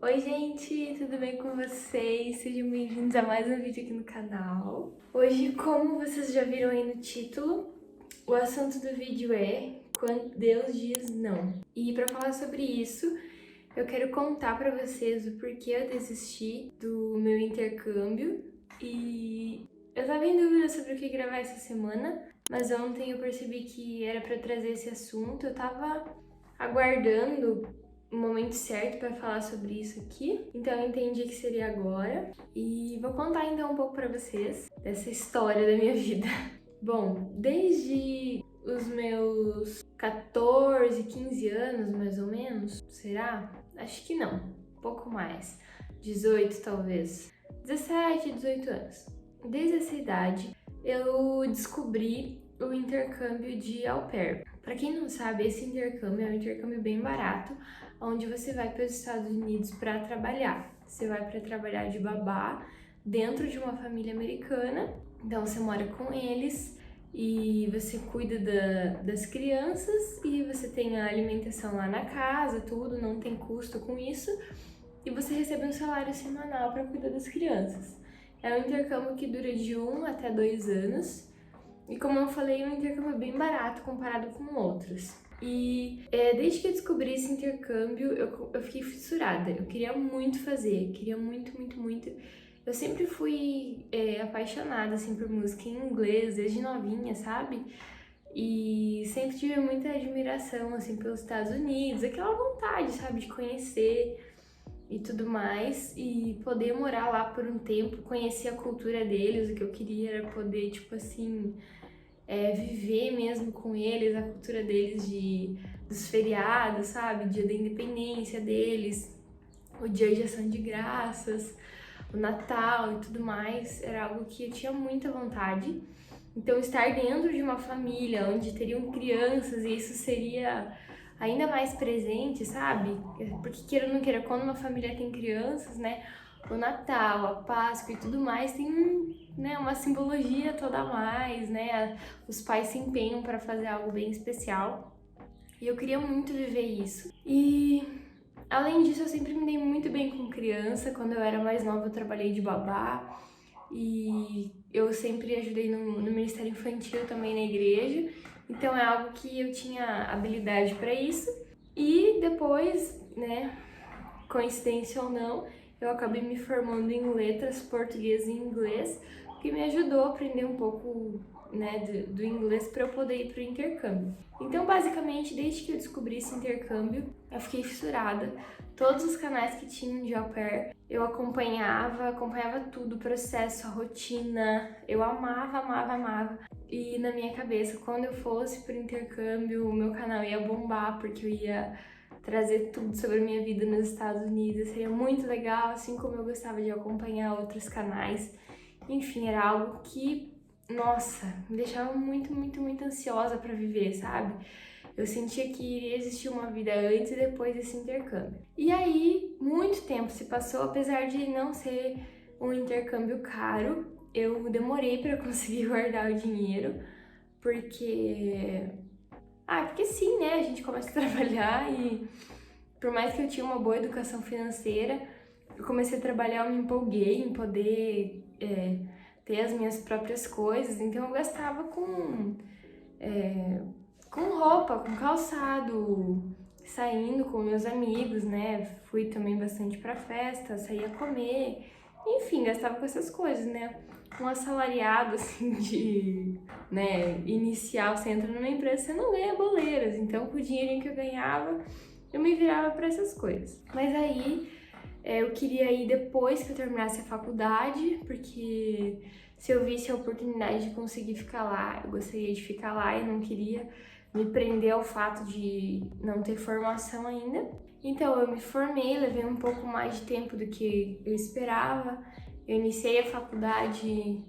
Oi gente, tudo bem com vocês? Sejam bem-vindos a mais um vídeo aqui no canal. Hoje, como vocês já viram aí no título, o assunto do vídeo é Quando Deus diz não. E para falar sobre isso, eu quero contar para vocês o porquê eu desisti do meu intercâmbio e eu tava em dúvida sobre o que gravar essa semana, mas ontem eu percebi que era para trazer esse assunto. Eu tava aguardando o momento certo para falar sobre isso aqui, então eu entendi que seria agora e vou contar então um pouco para vocês dessa história da minha vida. Bom, desde os meus 14, 15 anos, mais ou menos, será? Acho que não, um pouco mais, 18 talvez, 17, 18 anos. Desde essa idade eu descobri o intercâmbio de au pair. Para quem não sabe, esse intercâmbio é um intercâmbio bem barato, onde você vai para os Estados Unidos para trabalhar. Você vai para trabalhar de babá dentro de uma família americana, então você mora com eles e você cuida das crianças e você tem a alimentação lá na casa, tudo, não tem custo com isso, e você recebe um salário semanal para cuidar das crianças. É um intercâmbio que dura de 1 até 2 anos. E como eu falei, é um intercâmbio bem barato comparado com outros. E desde que eu descobri esse intercâmbio, eu fiquei fissurada. Eu queria muito fazer, queria muito, muito, muito. Eu sempre fui apaixonada assim, por música em inglês, desde novinha, sabe? E sempre tive muita admiração assim, pelos Estados Unidos, aquela vontade, sabe, de conhecer e tudo mais, e poder morar lá por um tempo, conhecer a cultura deles. O que eu queria era poder, tipo assim, viver mesmo com eles, a cultura deles dos feriados, sabe? Dia da independência deles, o dia de ação de graças, o Natal e tudo mais, era algo que eu tinha muita vontade. Então, estar dentro de uma família onde teriam crianças, e isso seria ainda mais presente, sabe? Porque queira ou não queira, quando uma família tem crianças, né? O Natal, a Páscoa e tudo mais tem, né, uma simbologia toda a mais, né? Os pais se empenham para fazer algo bem especial. E eu queria muito viver isso. E além disso, eu sempre me dei muito bem com criança. Quando eu era mais nova, eu trabalhei de babá. E eu sempre ajudei no Ministério Infantil também na igreja. Então é algo que eu tinha habilidade para isso. E depois, né, coincidência ou não, eu acabei me formando em letras, português e inglês, que me ajudou a aprender um pouco, né, do inglês para eu poder ir para o intercâmbio. Então, basicamente, desde que eu descobri esse intercâmbio, eu fiquei fissurada. Todos os canais que tinham de au pair, eu acompanhava tudo, o processo, a rotina. Eu amava, amava, amava. E na minha cabeça, quando eu fosse para o intercâmbio, o meu canal ia bombar, porque eu ia trazer tudo sobre a minha vida nos Estados Unidos. Seria muito legal, assim como eu gostava de acompanhar outros canais. Enfim, era algo que, nossa, me deixava muito, muito, muito ansiosa para viver, sabe? Eu sentia que iria existir uma vida antes e depois desse intercâmbio. E aí, muito tempo se passou, apesar de não ser um intercâmbio caro, eu demorei para conseguir guardar o dinheiro, porque porque sim, né? A gente começa a trabalhar e por mais que eu tinha uma boa educação financeira, eu comecei a trabalhar, eu me empolguei em poder ter as minhas próprias coisas, então eu gastava com roupa, com calçado, saindo com meus amigos, né? Fui também bastante pra festa, saía comer, enfim, gastava com essas coisas, né? Um assalariado, assim, né, inicial, você entra numa empresa, você não ganha boleiras, então com o dinheirinho que eu ganhava, eu me virava pra essas coisas. Mas aí, eu queria ir depois que eu terminasse a faculdade, porque se eu visse a oportunidade de conseguir ficar lá, eu gostaria de ficar lá e não queria me prender ao fato de não ter formação ainda. Então eu me formei, levei um pouco mais de tempo do que eu esperava. Eu iniciei a faculdade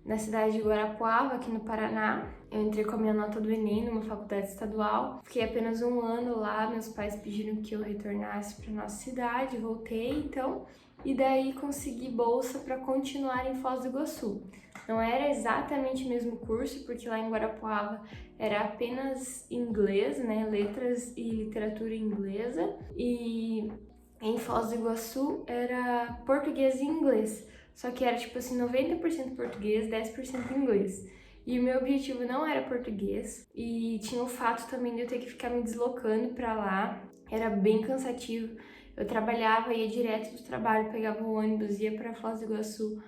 na cidade de Guarapuava, aqui no Paraná. Eu entrei com a minha nota do Enem numa faculdade estadual. Fiquei apenas um ano lá, meus pais pediram que eu retornasse para nossa cidade, voltei então. E daí consegui bolsa para continuar em Foz do Iguaçu. Não era exatamente o mesmo curso, porque lá em Guarapuava era apenas inglês, né, letras e literatura inglesa. E em Foz do Iguaçu era português e inglês. Só que era tipo assim, 90% português, 10% inglês. E o meu objetivo não era português. E tinha o fato também de eu ter que ficar me deslocando pra lá. Era bem cansativo. Eu trabalhava, ia direto do trabalho, pegava o ônibus, ia pra Foz do Iguaçu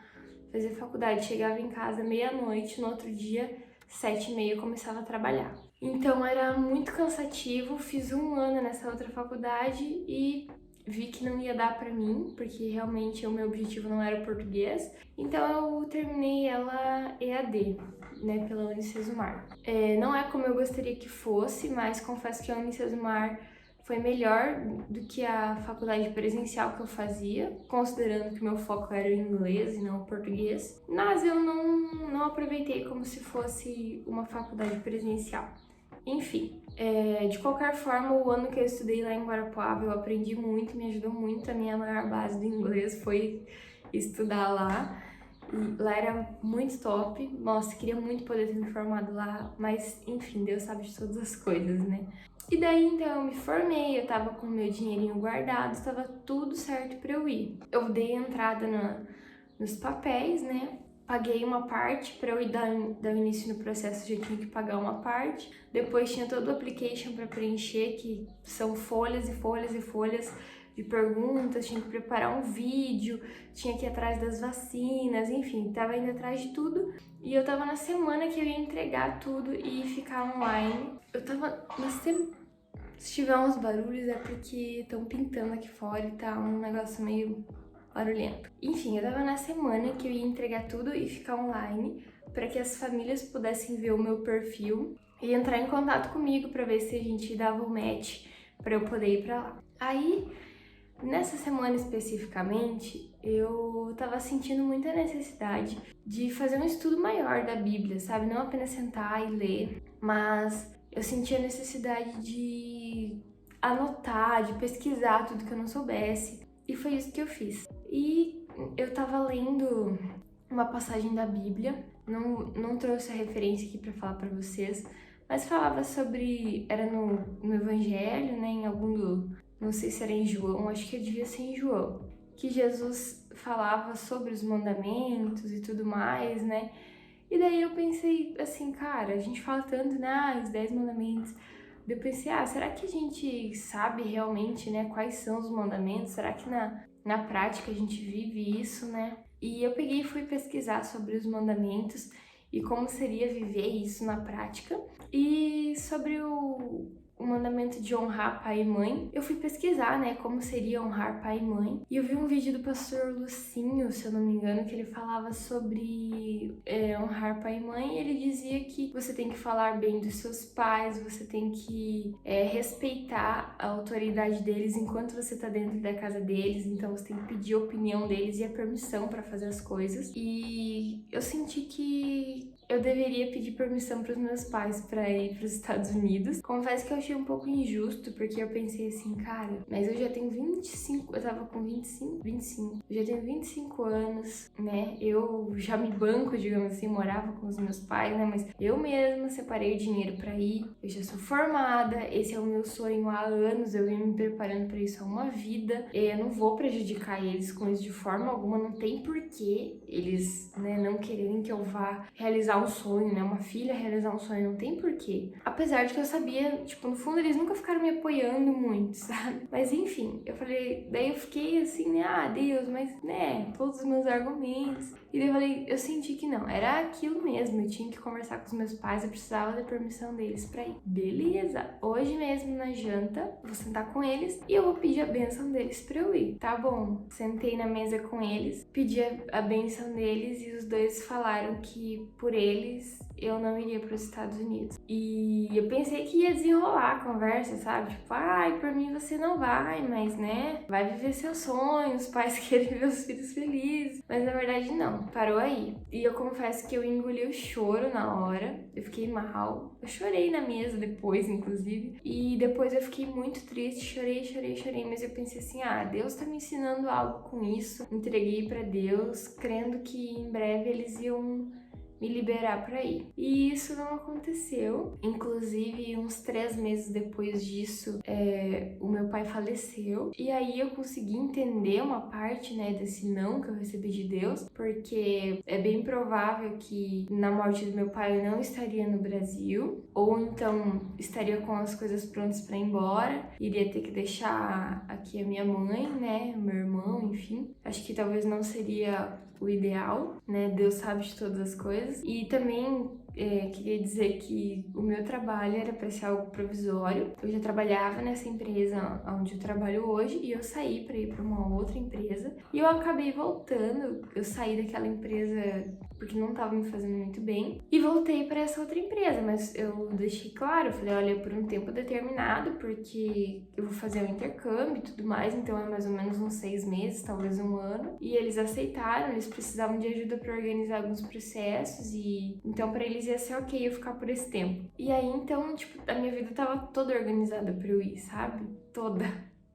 fazer faculdade. Chegava em casa meia-noite, no outro dia, 7h30, eu começava a trabalhar. Então era muito cansativo. Fiz um ano nessa outra faculdade e vi que não ia dar pra mim, porque realmente o meu objetivo não era o português. Então eu terminei ela EAD, né, pela Unicesumar. Não é como eu gostaria que fosse, mas confesso que a Unicesumar foi melhor do que a faculdade presencial que eu fazia, considerando que meu foco era o inglês e não o português. Mas eu não aproveitei como se fosse uma faculdade presencial. Enfim, de qualquer forma, o ano que eu estudei lá em Guarapuava, eu aprendi muito, me ajudou muito. A minha maior base do inglês foi estudar lá. E lá era muito top. Nossa, queria muito poder ter me formado lá, mas enfim, Deus sabe de todas as coisas, né? E daí então eu me formei, eu tava com meu dinheirinho guardado, estava tudo certo pra eu ir. Eu dei entrada nos papéis, né? Paguei uma parte, para eu ir dar início no processo, eu já tinha que pagar uma parte. Depois tinha todo o application para preencher, que são folhas e folhas e folhas de perguntas, tinha que preparar um vídeo, tinha que ir atrás das vacinas, enfim, tava indo atrás de tudo. E eu tava na semana que eu ia entregar tudo e ficar online. Eu tava na semana... Se tiver uns barulhos é porque estão pintando aqui fora e tá um negócio meio barulhento. Enfim, eu tava na semana que eu ia entregar tudo e ficar online para que as famílias pudessem ver o meu perfil e entrar em contato comigo para ver se a gente dava o match para eu poder ir para lá. Aí, nessa semana especificamente, eu tava sentindo muita necessidade de fazer um estudo maior da Bíblia, sabe? Não apenas sentar e ler, mas eu sentia a necessidade de anotar, de pesquisar tudo que eu não soubesse. E foi isso que eu fiz. E eu tava lendo uma passagem da Bíblia, não trouxe a referência aqui pra falar pra vocês, mas falava sobre... Era no Evangelho, né, em algum não sei se era em João, acho que devia ser em João, que Jesus falava sobre os mandamentos e tudo mais, né? E daí eu pensei assim, cara, a gente fala tanto, né, os 10 mandamentos. Eu pensei, será que a gente sabe realmente, né, quais são os mandamentos? Será que na prática a gente vive isso, né? E eu peguei e fui pesquisar sobre os mandamentos e como seria viver isso na prática. E sobre o mandamento de honrar pai e mãe, eu fui pesquisar, né, como seria honrar pai e mãe. E eu vi um vídeo do pastor Lucinho, se eu não me engano, que ele falava sobre honrar pai e mãe. E ele dizia que você tem que falar bem dos seus pais, você tem que respeitar a autoridade deles enquanto você tá dentro da casa deles. Então você tem que pedir a opinião deles e a permissão para fazer as coisas. E eu senti que eu deveria pedir permissão para os meus pais para ir para os Estados Unidos. Confesso que eu achei um pouco injusto, porque eu pensei assim, cara, mas eu já tenho 25, eu tava com 25, eu já tenho 25 anos, né? Eu já me banco, digamos assim, morava com os meus pais, né? Mas eu mesma separei o dinheiro para ir, eu já sou formada, esse é o meu sonho há anos, eu venho me preparando para isso há uma vida. Eu não vou prejudicar eles com isso de forma alguma, não tem porquê eles, né, não quererem que eu vá realizar um sonho, né? Uma filha realizar um sonho, não tem porquê. Apesar de que eu sabia, tipo, no fundo eles nunca ficaram me apoiando muito, sabe? Mas enfim, eu falei, daí eu fiquei assim, né? Deus, mas, né, todos os meus argumentos. E daí eu falei, eu senti que não, era aquilo mesmo, eu tinha que conversar com os meus pais, eu precisava da permissão deles pra ir. Beleza, hoje mesmo na janta, vou sentar com eles e eu vou pedir a bênção deles pra eu ir. Tá bom, sentei na mesa com eles, pedi a bênção deles e os dois falaram que por eles eu não iria para os Estados Unidos. E eu pensei que ia desenrolar a conversa, sabe? Tipo, por mim você não vai, mas né, vai viver seus sonhos, os pais querem ver os filhos felizes. Mas na verdade não, parou aí. E eu confesso que eu engoli o choro na hora, eu fiquei mal. Eu chorei na mesa depois, inclusive. E depois eu fiquei muito triste, chorei, mas eu pensei assim, Deus tá me ensinando algo com isso. Entreguei para Deus, crendo que em breve eles iam me liberar pra ir. E isso não aconteceu. Inclusive, uns 3 meses depois disso, o meu pai faleceu. E aí eu consegui entender uma parte, né, desse não que eu recebi de Deus, porque é bem provável que na morte do meu pai eu não estaria no Brasil, ou então estaria com as coisas prontas pra ir embora, iria ter que deixar aqui a minha mãe, né, meu irmão, enfim. Acho que talvez não seria o ideal, né? Deus sabe de todas as coisas. E também queria dizer que o meu trabalho era para ser algo provisório. Eu já trabalhava nessa empresa onde eu trabalho hoje e eu saí para ir para uma outra empresa e eu acabei voltando. Eu saí daquela empresa porque não estava me fazendo muito bem e voltei para essa outra empresa, mas eu deixei claro, eu falei, olha, por um tempo determinado, porque eu vou fazer um intercâmbio e tudo mais, então é mais ou menos uns 6 meses, talvez um ano. E eles aceitaram, eles precisavam de ajuda para organizar alguns processos e então para eles ia ser ok eu ficar por esse tempo. E aí então, tipo, a minha vida tava toda organizada para eu ir, sabe? Toda,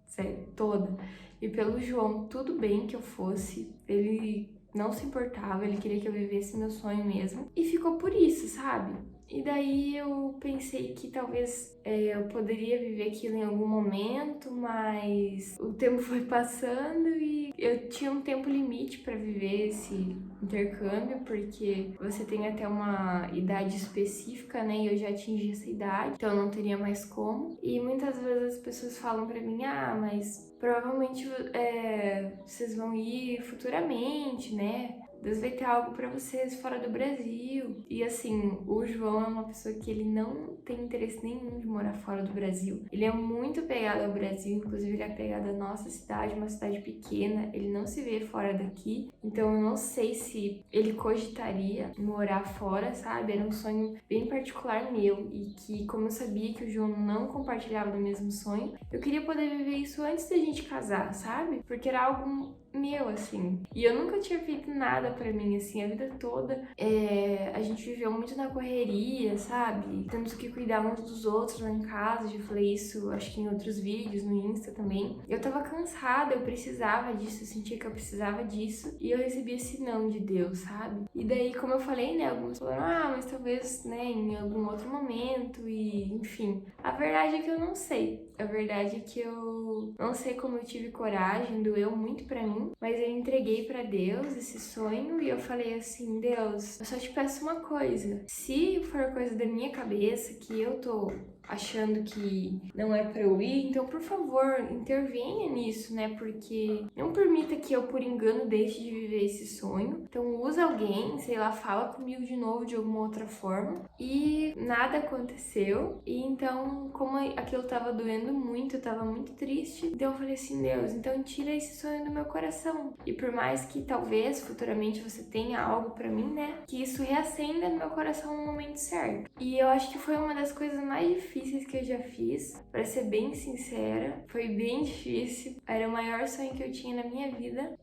sério, toda. E pelo João, tudo bem que eu fosse, ele não se importava, ele queria que eu vivesse meu sonho mesmo. E ficou por isso, sabe? E daí eu pensei que talvez eu poderia viver aquilo em algum momento, mas o tempo foi passando e eu tinha um tempo limite para viver esse intercâmbio, porque você tem até uma idade específica, né? E eu já atingi essa idade, então eu não teria mais como. E muitas vezes as pessoas falam para mim, mas provavelmente vocês vão ir futuramente, né? Deus vai ter algo pra vocês fora do Brasil. E assim, o João é uma pessoa que ele não tem interesse nenhum de morar fora do Brasil. Ele é muito apegado ao Brasil, inclusive ele é apegado à nossa cidade, uma cidade pequena. Ele não se vê fora daqui. Então eu não sei se ele cogitaria morar fora, sabe? Era um sonho bem particular meu. E que, como eu sabia que o João não compartilhava do mesmo sonho, eu queria poder viver isso antes da gente casar, sabe? Porque era algo meu, assim. E eu nunca tinha feito nada pra mim, assim, a vida toda. A gente viveu muito na correria, sabe? Temos que cuidar uns dos outros lá em casa. Já falei isso, acho que em outros vídeos, no Insta também. Eu tava cansada, eu precisava disso, eu sentia que eu precisava disso. E eu recebi esse não de Deus, sabe? E daí, como eu falei, né, alguns falaram, mas talvez, né, em algum outro momento e, enfim. A verdade é que eu não sei. A verdade é que eu não sei como eu tive coragem, doeu muito pra mim, mas eu entreguei pra Deus esse sonho e eu falei assim, Deus, eu só te peço uma coisa, se for coisa da minha cabeça, que eu tô achando que não é pra eu ir, então por favor, intervenha nisso, né, porque não permita que eu por engano deixe de viver esse sonho, então usa alguém, sei lá, fala comigo de novo de alguma outra forma, e nada aconteceu, e então como aquilo tava doendo muito, eu tava muito triste, então eu falei assim, Deus, então tira esse sonho do meu coração, e por mais que talvez futuramente você tenha algo pra mim, né, que isso reacenda no meu coração no momento certo, e eu acho que foi uma das coisas mais difíceis que eu já fiz, pra ser bem sincera, foi bem difícil, era o maior sonho que eu tinha na minha vida,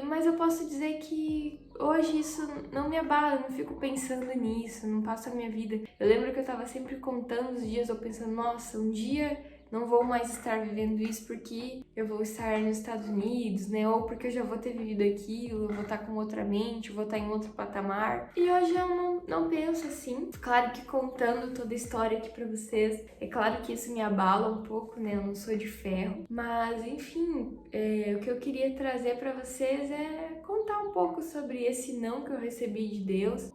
mas eu posso dizer que hoje isso não me abala, eu não fico pensando nisso, não passo a minha vida. Eu lembro que eu tava sempre contando os dias, eu pensando, nossa, um dia não vou mais estar vivendo isso porque eu vou estar nos Estados Unidos, né? Ou porque eu já vou ter vivido aquilo, eu vou estar com outra mente, eu vou estar em outro patamar. E hoje eu não penso assim. Claro que contando toda a história aqui pra vocês, é claro que isso me abala um pouco, né? Eu não sou de ferro. Mas, enfim, o que eu queria trazer pra vocês é contar um pouco sobre esse não que eu recebi de Deus,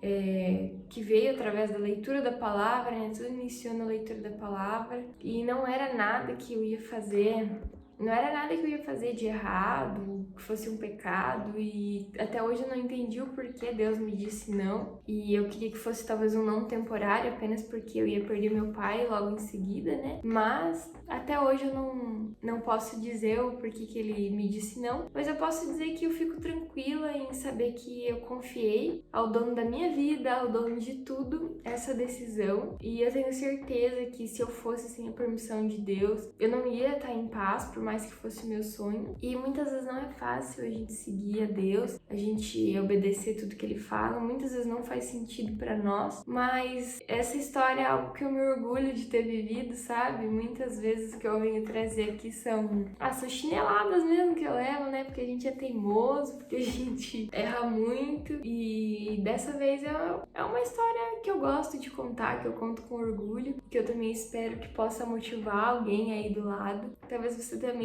que veio através da leitura da palavra, né? Tudo iniciou na leitura da palavra. E não era nada que eu ia fazer, não era nada que eu ia fazer de errado, que fosse um pecado, e até hoje eu não entendi o porquê Deus me disse não, e eu queria que fosse talvez um não temporário, apenas porque eu ia perder meu pai logo em seguida, né? Mas até hoje eu não posso dizer o porquê que ele me disse não, mas eu posso dizer que eu fico tranquila em saber que eu confiei ao dono da minha vida, ao dono de tudo, essa decisão, e eu tenho certeza que se eu fosse sem a permissão de Deus, eu não ia estar em paz, por mais mais que fosse o meu sonho. E muitas vezes não é fácil a gente seguir a Deus, a gente obedecer tudo que Ele fala, muitas vezes não faz sentido pra nós, mas essa história é algo que eu me orgulho de ter vivido, sabe? Muitas vezes o que eu venho trazer aqui são as chineladas mesmo que eu levo, né? Porque a gente é teimoso, porque a gente erra muito, e dessa vez é uma história que eu gosto de contar, que eu conto com orgulho, que eu também espero que possa motivar alguém aí do lado. Talvez você também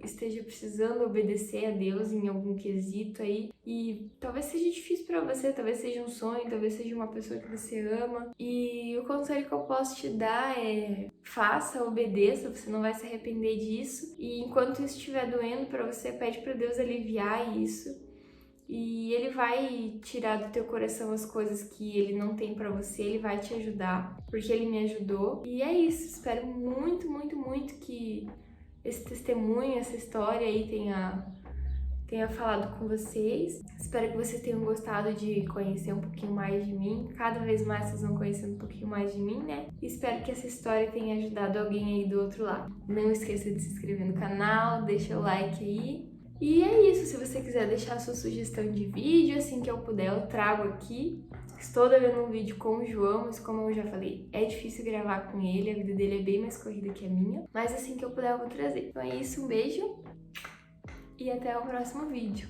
esteja precisando obedecer a Deus em algum quesito aí, e talvez seja difícil pra você, talvez seja um sonho, talvez seja uma pessoa que você ama, e o conselho que eu posso te dar é: faça, obedeça, você não vai se arrepender disso, e enquanto isso estiver doendo pra você, pede pra Deus aliviar isso, e Ele vai tirar do teu coração as coisas que Ele não tem pra você, Ele vai te ajudar, porque Ele me ajudou. E é isso, espero muito, muito, muito que esse testemunho, essa história aí tenha falado com vocês. Espero que vocês tenham gostado de conhecer um pouquinho mais de mim. Cada vez mais vocês vão conhecendo um pouquinho mais de mim, né? Espero que essa história tenha ajudado alguém aí do outro lado. Não esqueça de se inscrever no canal, deixa o like aí. E é isso, se você quiser deixar a sua sugestão de vídeo, assim que eu puder eu trago aqui. Estou devendo um vídeo com o João, mas como eu já falei, é difícil gravar com ele, a vida dele é bem mais corrida que a minha. Mas assim que eu puder eu vou trazer. Então é isso, um beijo e até o próximo vídeo.